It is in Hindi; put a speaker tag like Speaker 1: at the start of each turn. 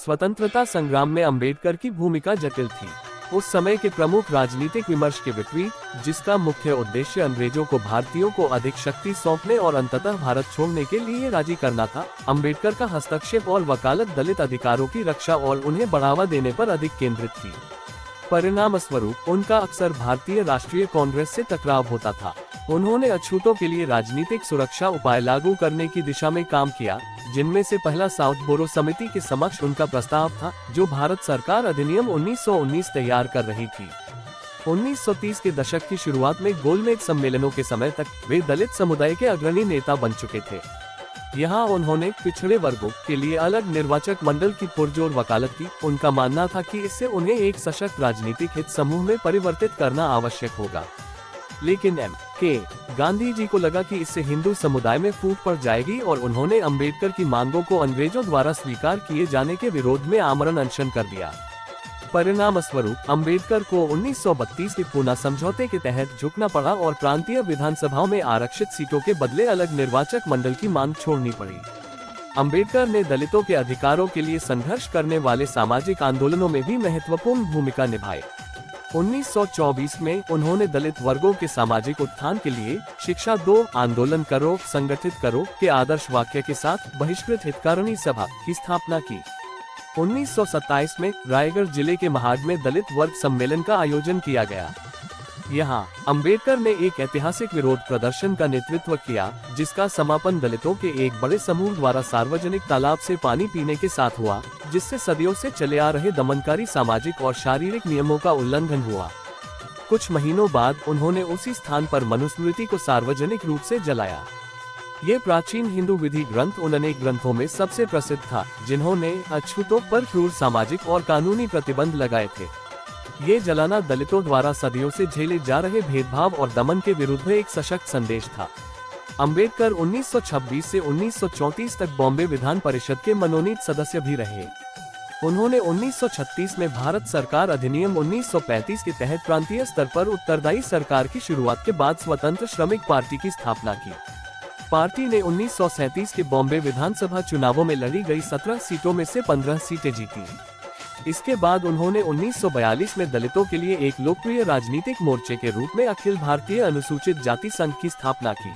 Speaker 1: स्वतंत्रता संग्राम में अंबेडकर की भूमिका जटिल थी। उस समय के प्रमुख राजनीतिक विमर्श के विपरीत, जिसका मुख्य उद्देश्य अंग्रेजों को भारतीयों को अधिक शक्ति सौंपने और अंततः भारत छोड़ने के लिए राजी करना था, अंबेडकर का हस्तक्षेप और वकालत दलित अधिकारों की रक्षा और उन्हें बढ़ावा देने पर अधिक केंद्रित थी। परिणामस्वरूप उनका अक्सर भारतीय राष्ट्रीय कांग्रेस से टकराव होता था। उन्होंने अछूतों के लिए राजनीतिक सुरक्षा उपाय लागू करने की दिशा में काम किया, जिनमें से पहला साउथ बोरो समिति के समक्ष उनका प्रस्ताव था, जो भारत सरकार अधिनियम 1919 तैयार कर रही थी। 1930 के दशक की शुरुआत में गोलमेज सम्मेलनों के समय तक वे दलित समुदाय के अग्रणी नेता बन चुके थे। यहाँ उन्होंने पिछड़े वर्गों के लिए अलग निर्वाचक मंडल की पुरजोर वकालत की। उनका मानना था कि इससे उन्हें एक सशक्त राजनीतिक हित समूह में परिवर्तित करना आवश्यक होगा। लेकिन M.K. गांधी जी को लगा कि इससे हिंदू समुदाय में फूट पड़ जाएगी और उन्होंने अंबेडकर की मांगों को अंग्रेजों द्वारा स्वीकार किए जाने के विरोध में आमरण अनशन कर दिया। परिणामस्वरूप अंबेडकर को 1932 के पूना समझौते के तहत झुकना पड़ा और प्रांतीय विधानसभाओं में आरक्षित सीटों के बदले अलग निर्वाचक मंडल की मांग छोड़नी पड़ी। अंबेडकर ने दलितों के अधिकारों के लिए संघर्ष करने वाले सामाजिक आंदोलनों में भी महत्वपूर्ण भूमिका निभाई। 1924 में उन्होंने दलित वर्गों के सामाजिक उत्थान के लिए शिक्षा दो, आंदोलन करो, संगठित करो के आदर्श वाक्य के साथ बहिष्कृत हितकारिणी सभा की स्थापना की। 1927 में रायगढ़ जिले के महाड में दलित वर्ग सम्मेलन का आयोजन किया गया। यहाँ अंबेडकर ने एक ऐतिहासिक विरोध प्रदर्शन का नेतृत्व किया, जिसका समापन दलितों के एक बड़े समूह द्वारा सार्वजनिक तालाब से पानी पीने के साथ हुआ, जिससे सदियों से चले आ रहे दमनकारी सामाजिक और शारीरिक नियमों का उल्लंघन हुआ। कुछ महीनों बाद उन्होंने उसी स्थान पर मनुस्मृति को सार्वजनिक रूप से जलाया। ये प्राचीन हिंदू विधि ग्रंथ उन अनेक ग्रंथों में सबसे प्रसिद्ध था, जिन्होंने अछूतों पर क्रूर सामाजिक और कानूनी प्रतिबंध लगाए थे। ये जलाना दलितों द्वारा सदियों से झेले जा रहे भेदभाव और दमन के विरुद्ध एक सशक्त संदेश था। अंबेडकर 1926 से 1934 तक बॉम्बे विधान परिषद के मनोनीत सदस्य भी रहे। उन्होंने 1936 में भारत सरकार अधिनियम 1935 के तहत प्रांतीय स्तर पर उत्तरदायी सरकार की शुरुआत के बाद स्वतंत्र श्रमिक पार्टी की स्थापना की। पार्टी ने 1937 के बॉम्बे विधानसभा चुनावों में लड़ी गई 17 सीटों में से 15 सीटें जीती। इसके बाद उन्होंने 1942 में दलितों के लिए एक लोकप्रिय राजनीतिक मोर्चे के रूप में अखिल भारतीय अनुसूचित जाति संघ की स्थापना की।